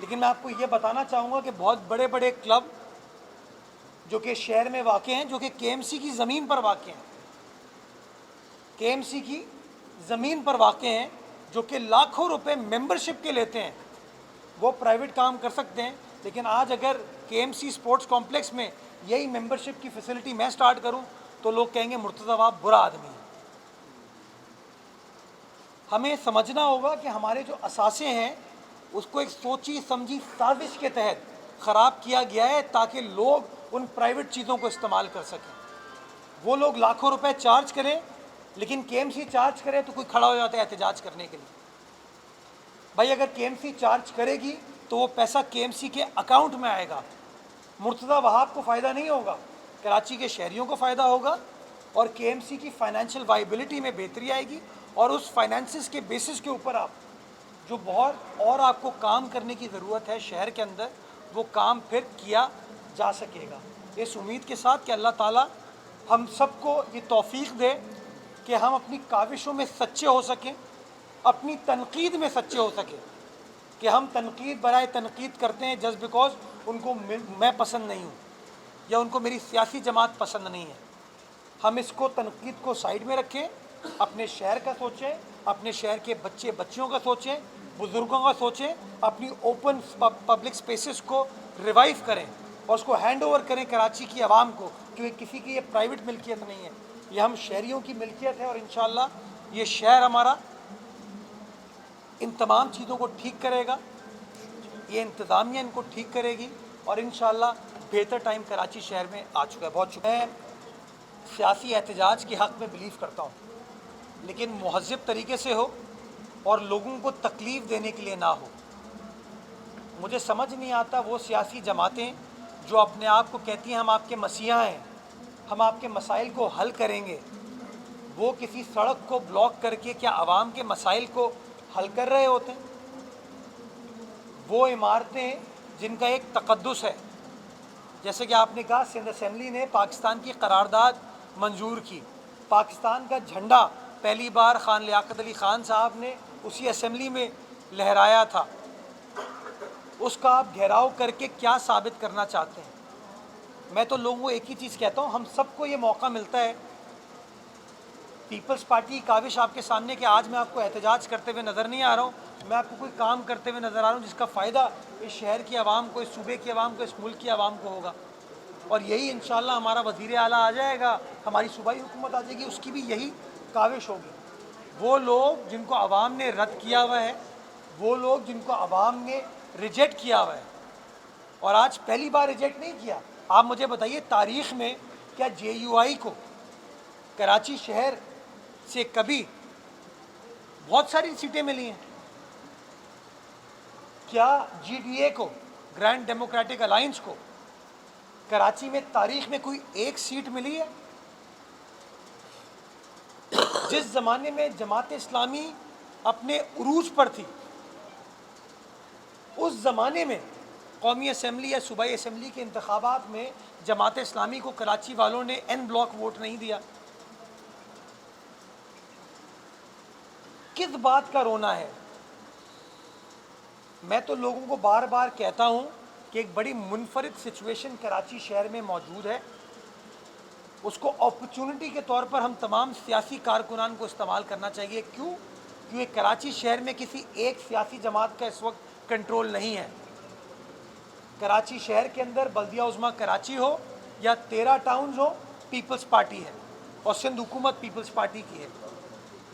لیکن میں آپ کو یہ بتانا چاہوں گا کہ بہت بڑے بڑے کلب جو کہ شہر میں واقع ہیں، جو کہ کے ایم سی کی زمین پر واقع ہیں، کے ایم سی کی زمین پر واقع ہیں، جو کہ لاکھوں روپے ممبرشپ کے لیتے ہیں، وہ پرائیویٹ کام کر سکتے ہیں. لیکن آج اگر کے ایم سی اسپورٹس کمپلیکس میں یہی ممبرشپ کی فیسلٹی میں سٹارٹ کروں تو لوگ کہیں گے مرتضیٰ آپ برا آدمی ہیں. ہمیں سمجھنا ہوگا کہ ہمارے جو اثاثے ہیں اس کو ایک سوچی سمجھی سازش کے تحت خراب کیا گیا ہے تاکہ لوگ ان پرائیویٹ چیزوں کو استعمال کر سکیں. وہ لوگ لاکھوں روپے چارج کریں لیکن کے ایم سی چارج کرے تو کوئی کھڑا ہو جاتا ہے احتجاج کرنے کے لیے. بھائی اگر کے ایم سی چارج کرے گی تو وہ پیسہ کے ایم سی کے اکاؤنٹ میں آئے گا. مرتضیٰ وہاب کو فائدہ نہیں ہوگا، کراچی کے شہریوں کو فائدہ ہوگا اور کے ایم سی کی فائنینشیل وائبلٹی میں بہتری آئے گی اور اس فائنینسز کے بیسس کے اوپر آپ جو بہت اور آپ کو کام کرنے کی ضرورت ہے شہر کے اندر وہ کام پھر کیا جا سکے گا. اس امید کے ساتھ کہ اللہ تعالیٰ ہم سب کو یہ توفیق دے کہ ہم اپنی کاوشوں میں سچے ہو سکیں، اپنی تنقید میں سچے ہو سکیں. کہ ہم تنقید برائے تنقید کرتے ہیں جسٹ بیکاز ان کو میں پسند نہیں ہوں یا ان کو میری سیاسی جماعت پسند نہیں ہے. ہم اس کو تنقید کو سائیڈ میں رکھیں، اپنے شہر کا سوچیں، اپنے شہر کے بچے بچیوں کا سوچیں، بزرگوں کا سوچیں، اپنی اوپن پبلک سپیسز کو ریوائیو کریں اور اس کو ہینڈ اوور کریں کراچی کی عوام کو، کیونکہ کسی کی یہ پرائیویٹ ملکیت نہیں ہے، یہ ہم شہریوں کی ملکیت ہے. اور انشاءاللہ یہ شہر ہمارا ان تمام چیزوں کو ٹھیک کرے گا، یہ انتظامیہ ان کو ٹھیک کرے گی اور انشاءاللہ بہتر ٹائم کراچی شہر میں آ چکا ہے. بہت شکریہ. میں سیاسی احتجاج کے حق میں بلیو کرتا ہوں لیکن مہذب طریقے سے ہو اور لوگوں کو تکلیف دینے کے لیے نہ ہو. مجھے سمجھ نہیں آتا وہ سیاسی جماعتیں جو اپنے آپ کو کہتی ہیں ہم آپ کے مسیحا ہیں، ہم آپ کے مسائل کو حل کریں گے، وہ کسی سڑک کو بلاک کر کے کیا عوام کے مسائل کو حل کر رہے ہوتے ہیں؟ وہ عمارتیں جن کا ایک تقدس ہے، جیسے کہ آپ نے کہا سندھ اسمبلی نے پاکستان کی قرارداد منظور کی، پاکستان کا جھنڈا پہلی بار خان لیاقت علی خان صاحب نے اسی اسمبلی میں لہرایا تھا. اس کا آپ گھیراؤ کر کے کیا ثابت کرنا چاہتے ہیں؟ میں تو لوگوں کو ایک ہی چیز کہتا ہوں، ہم سب کو یہ موقع ملتا ہے. پیپلز پارٹی کی کاوش آپ کے سامنے کہ آج میں آپ کو احتجاج کرتے ہوئے نظر نہیں آ رہا ہوں، میں آپ کو کوئی کام کرتے ہوئے نظر آ رہا ہوں جس کا فائدہ اس شہر کی عوام کو، اس صوبے کی عوام کو، اس ملک کی عوام کو ہوگا. اور یہی انشاءاللہ ہمارا وزیر اعلیٰ آ جائے گا، ہماری صوبائی حکومت آ جائے گی، اس کی بھی یہی کاوش ہوگی. وہ لوگ جن کو عوام نے رد کیا ہوا ہے، وہ لوگ جن کو عوام نے ریجیکٹ کیا ہوا ہے، اور آج پہلی بار ریجیکٹ نہیں کیا. آپ مجھے بتائیے تاریخ میں کیا جے یو آئی کو کراچی شہر سے کبھی بہت ساری سیٹیں ملی ہیں؟ کیا جی ڈی اے کو، گرینڈ ڈیموکریٹک الائنس کو کراچی میں تاریخ میں کوئی ایک سیٹ ملی ہے؟ جس زمانے میں جماعت اسلامی اپنے عروج پر تھی اس زمانے میں قومی اسمبلی یا صوبائی اسمبلی کے انتخابات میں جماعت اسلامی کو کراچی والوں نے این بلاک ووٹ نہیں دیا. کس بات کا رونا ہے؟ میں تو لوگوں کو بار بار کہتا ہوں کہ ایک بڑی منفرد سچویشن کراچی شہر میں موجود ہے، اس کو اپرچونٹی کے طور پر ہم تمام سیاسی کارکنان کو استعمال کرنا چاہیے. کیوں؟ کیونکہ کراچی شہر میں کسی ایک سیاسی جماعت کا اس وقت کنٹرول نہیں ہے. کراچی شہر کے اندر بلدیہ عظمیٰ کراچی ہو یا 13 ٹاؤنز ہو، پیپلز پارٹی ہے اور سندھ حکومت پیپلز پارٹی کی ہے.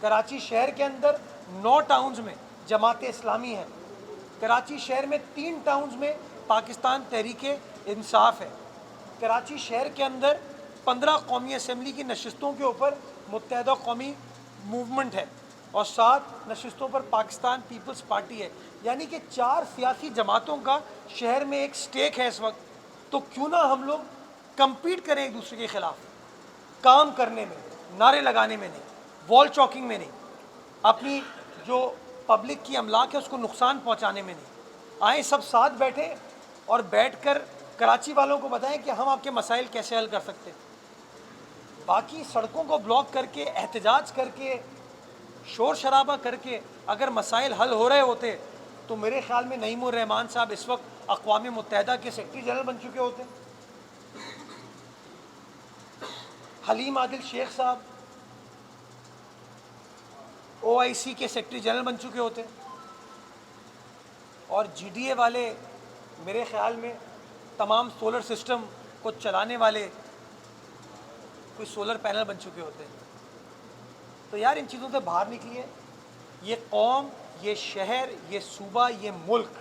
کراچی شہر کے اندر 9 ٹاؤنز میں جماعت اسلامی ہے. کراچی شہر میں 3 ٹاؤنز میں پاکستان تحریک انصاف ہے. کراچی شہر کے اندر 15 قومی اسمبلی کی نشستوں کے اوپر متحدہ قومی موومنٹ ہے اور 7 نشستوں پر پاکستان پیپلز پارٹی ہے. یعنی کہ 4 سیاسی جماعتوں کا شہر میں ایک سٹیک ہے اس وقت. تو کیوں نہ ہم لوگ کمپیٹ کریں ایک دوسرے کے خلاف، کام کرنے میں، نعرے لگانے میں نہیں، وال چاکنگ میں نہیں، اپنی جو پبلک کی املاک ہے اس کو نقصان پہنچانے میں نہیں. آئیں سب ساتھ بیٹھیں اور بیٹھ کر کراچی والوں کو بتائیں کہ ہم آپ کے مسائل کیسے حل کر سکتے ہیں. باقی سڑکوں کو بلاک کر کے، احتجاج کر کے، شور شرابہ کر کے اگر مسائل حل ہو رہے ہوتے تو میرے خیال میں نعیم الرحمان صاحب اس وقت اقوام متحدہ کے سیکرٹری جنرل بن چکے ہوتے. حلیم عادل شیخ صاحب OIC کے سیکرٹری جنرل بن چکے ہوتے. اور GDA والے میرے خیال میں تمام سولر سسٹم کو چلانے والے کوئی سولر پینل بن چکے ہوتے. تو یار ان چیزوں سے باہر نکلیے. یہ قوم، یہ شہر، یہ صوبہ، یہ ملک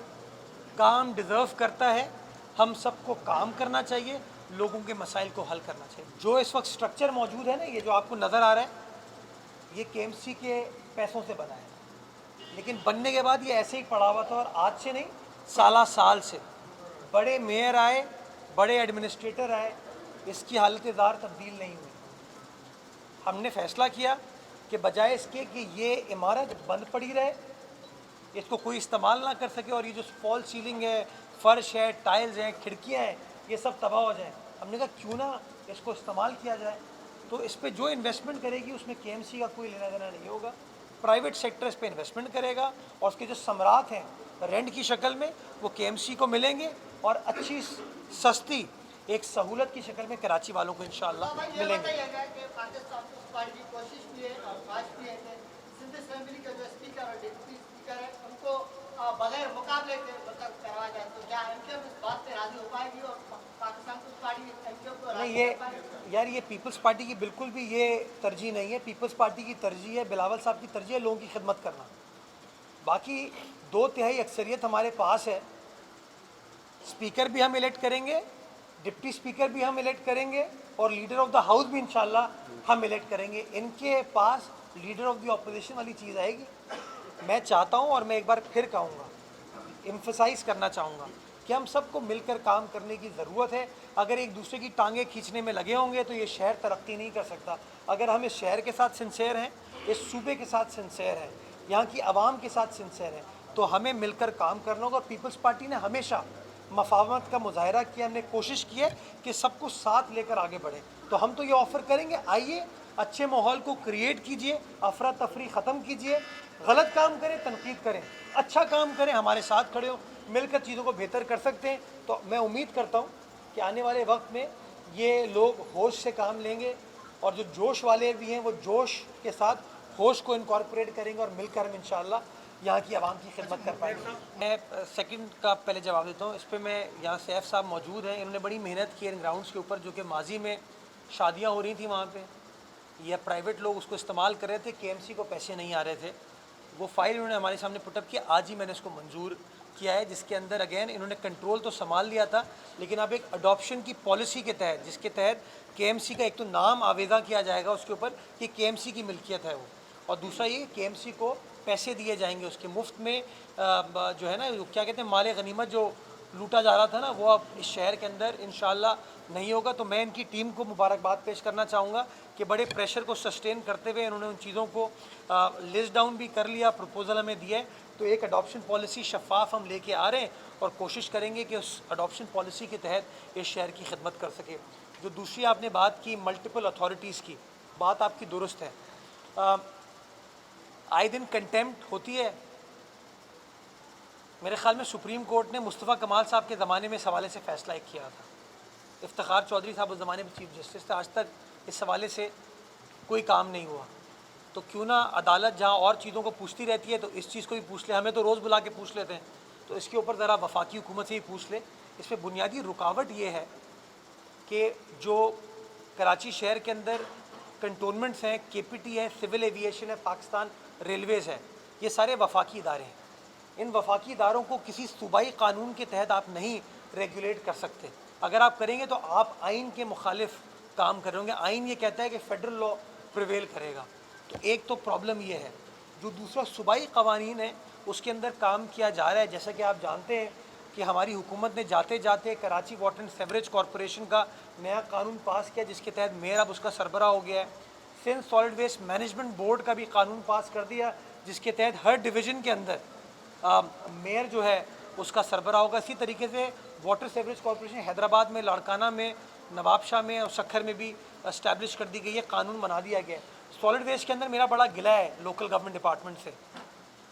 کام ڈیزرو کرتا ہے. ہم سب کو کام کرنا چاہیے، لوگوں کے مسائل کو حل کرنا چاہیے. جو اس وقت سٹرکچر موجود ہے نا، یہ جو آپ کو نظر آ رہا ہے، یہ KMC کے پیسوں سے بنا ہے. لیکن بننے کے بعد یہ ایسے ہی پڑا ہوا تھا، اور آج سے نہیں، سالہ سال سے بڑے میئر آئے، بڑے ایڈمنسٹریٹر آئے، اس کی حالت زار تبدیل نہیں ہوئی. ہم نے فیصلہ کیا کہ بجائے اس کے کہ یہ عمارت بند پڑی رہے، اس کو کوئی استعمال نہ کر سکے، اور یہ جو فال سیلنگ ہے، فرش ہے، ٹائلز ہیں، کھڑکیاں ہیں، یہ سب تباہ ہو جائیں. ہم نے کہا کیوں نہ اس کو استعمال کیا جائے. تو اس پہ جو انویسٹمنٹ کرے گی اس میں KMC کا کوئی لینا دینا نہیں ہوگا. پرائیویٹ سیکٹر اس پہ انویسٹمنٹ کرے گا، اور اس کے جو ثمرات ہیں رینٹ کی شکل میں وہ KMC کو ملیں گے، اور اچھی سستی ایک سہولت کی شکل میں کراچی والوں کو انشاءاللہ ملیں گے. بغیر مقابلے کے کروا جائے تو کیا ایم کیو اس بات پہ راضی ہو پائے گی؟ اور پاکستان پیپلز پارٹی ایم کیو کو نہیں، یہ پیپلز پارٹی کی بالکل بھی یہ ترجیح نہیں ہے. پیپلز پارٹی کی ترجیح ہے، بلاول صاحب کی ترجیح ہے لوگوں کی خدمت کرنا. باقی 2/3 اکثریت ہمارے پاس ہے. اسپیکر بھی ہم الیکٹ کریں گے، ڈپٹی اسپیکر بھی ہم الیکٹ کریں گے، اور لیڈر آف دا ہاؤس بھی انشاءاللہ ہم الیکٹ کریں گے. ان کے پاس لیڈر آف دی اپوزیشن والی چیز آئے گی. میں چاہتا ہوں، اور میں ایک بار پھر کہوں گا، ایمفسائز کرنا چاہوں گا کہ ہم سب کو مل کر کام کرنے کی ضرورت ہے. اگر ایک دوسرے کی ٹانگیں کھینچنے میں لگے ہوں گے تو یہ شہر ترقی نہیں کر سکتا. اگر ہم اس شہر کے ساتھ سنسیئر ہیں، اس صوبے کے ساتھ سنسیئر ہیں، یہاں کی عوام کے ساتھ سنسیئر ہیں، تو ہمیں مل کر کام کرنا ہوگا. اور پیپلز پارٹی نے ہمیشہ مفاہمت کا مظاہرہ کیا، ہم نے کوشش کی ہے کہ سب کو ساتھ لے کر آگے بڑھیں. تو ہم تو یہ آفر کریں گے، آئیے اچھے ماحول کو کریٹ کیجئے، افراتفری ختم کیجئے. غلط کام کریں تنقید کریں، اچھا کام کریں ہمارے ساتھ کھڑے ہو، مل کر چیزوں کو بہتر کر سکتے ہیں. تو میں امید کرتا ہوں کہ آنے والے وقت میں یہ لوگ ہوش سے کام لیں گے، اور جو جوش والے بھی ہیں وہ جوش کے ساتھ ہوش کو انکارپوریٹ کریں گے، اور مل کر ہم انشاءاللہ یہاں کی عوام کی خدمت کر پائیں گے. میں سیکنڈ کا پہلے جواب دیتا ہوں. اس پہ میں یہاں سیف صاحب موجود ہیں، انہوں نے بڑی محنت کی ان گراؤنڈس کے اوپر، جو کہ ماضی میں شادیاں ہو رہی تھیں وہاں پہ، یا پرائیویٹ لوگ اس کو استعمال کر رہے تھے، KMC کو پیسے نہیں آ رہے تھے. وہ فائل انہوں نے ہمارے سامنے پٹ اپ کیا، آج ہی میں نے اس کو منظور کیا ہے، جس کے اندر اگین انہوں نے کنٹرول تو سنبھال لیا تھا، لیکن اب ایک اڈاپشن کی پالیسی کے تحت، جس کے تحت KMC کا ایک تو نام آویزاں کیا جائے گا اس کے اوپر کہ KMC کی ملکیت ہے وہ، اور دوسرا یہ KMC کو پیسے دیے جائیں گے اس کے مفت میں. جو ہے نا کیا کہتے ہیں، مال غنیمت جو لوٹا جا رہا تھا نا، وہ اب اس شہر کے اندر انشاءاللہ نہیں ہوگا. تو میں ان کی ٹیم کو مبارکباد پیش کرنا چاہوں گا کہ بڑے پریشر کو سسٹین کرتے ہوئے انہوں نے ان چیزوں کو لسٹ ڈاؤن بھی کر لیا، پروپوزل ہمیں دیا ہے. تو ایک اڈاپشن پالیسی شفاف ہم لے کے آ رہے ہیں، اور کوشش کریں گے کہ اس اڈاپشن پالیسی کے تحت اس شہر کی خدمت کر سکے. جو دوسری آپ نے بات کی ملٹیپل اتھارٹیز کی، بات آپ کی درست ہے. آئے دن کنٹیمپٹ ہوتی ہے. میرے خیال میں سپریم کورٹ نے مصطفیٰ کمال صاحب کے زمانے میں اس حوالے سے فیصلہ ایک کیا تھا. افتخار چودھری صاحب اس زمانے میں چیف جسٹس تھے، آج تک اس حوالے سے کوئی کام نہیں ہوا. تو کیوں نہ عدالت جہاں اور چیزوں کو پوچھتی رہتی ہے تو اس چیز کو بھی پوچھ لے. ہمیں تو روز بلا کے پوچھ لیتے ہیں، تو اس کے اوپر ذرا وفاقی حکومت سے ہی پوچھ لے. اس میں بنیادی رکاوٹ یہ ہے کہ جو کراچی شہر کے اندر کنٹونمنٹس ہیں، KPT ہے، سول ایویشن ہے، پاکستان ریلویز ہے، یہ سارے وفاقی ادارے ہیں. ان وفاقی اداروں کو کسی صوبائی قانون کے تحت آپ نہیں ریگولیٹ کر سکتے. اگر آپ کریں گے تو آپ آئین کے مخالف کام کر رہے ہوں گے. آئین یہ کہتا ہے کہ فیڈرل لا پریویل کرے گا. تو ایک تو پرابلم یہ ہے. جو دوسرا صوبائی قوانین ہے اس کے اندر کام کیا جا رہا ہے. جیسا کہ آپ جانتے ہیں کہ ہماری حکومت نے جاتے جاتے Karachi water and sewerage corporation کا نیا قانون پاس کیا، جس کے تحت میئر اب اس کا سربراہ ہو گیا ہے. Sindh solid waste management board کا بھی قانون پاس کر دیا، جس کے تحت ہر ڈویژن کے اندر میئر جو ہے اس کا سربراہ ہوگا. اسی طریقے سے واٹر سیوریج کارپوریشن حیدرآباد میں، لاڑکانہ میں، نواب شاہ میں اور سکھر میں بھی اسٹیبلش کر دی گئی ہے، قانون بنا دیا گیا ہے. سالڈ ویسٹ کے اندر میرا بڑا گلہ ہے لوکل گورنمنٹ ڈپارٹمنٹ سے.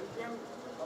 MQM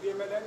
PMLN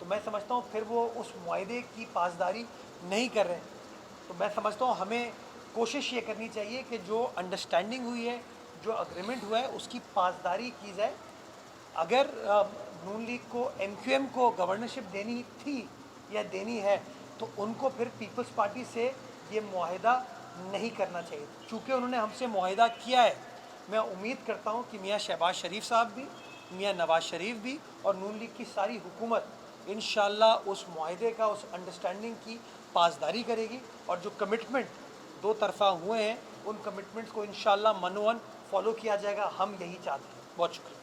تو میں سمجھتا ہوں پھر وہ اس معاہدے کی پاسداری نہیں کر رہے ہیں. تو میں سمجھتا ہوں ہمیں کوشش یہ کرنی چاہیے کہ جو انڈرسٹینڈنگ ہوئی ہے, جو اگریمنٹ ہوا ہے, اس کی پاسداری کی جائے. اگر نون لیگ کو ایم کیو ایم کو گورنرشپ دینی تھی یا دینی ہے تو ان کو پھر پیپلز پارٹی سے یہ معاہدہ نہیں کرنا چاہیے. چونکہ انہوں نے ہم سے معاہدہ کیا ہے, میں امید کرتا ہوں کہ میاں شہباز شریف صاحب بھی, میاں نواز شریف بھی اور نون لیگ کی ساری حکومت انشاءاللہ اس معاہدے کا, اس انڈرسٹینڈنگ کی پاسداری کرے گی, اور جو کمٹمنٹ دو طرفہ ہوئے ہیں ان کمٹمنٹس کو انشاءاللہ منوان فالو کیا جائے گا. ہم یہی چاہتے ہیں. بہت شکریہ.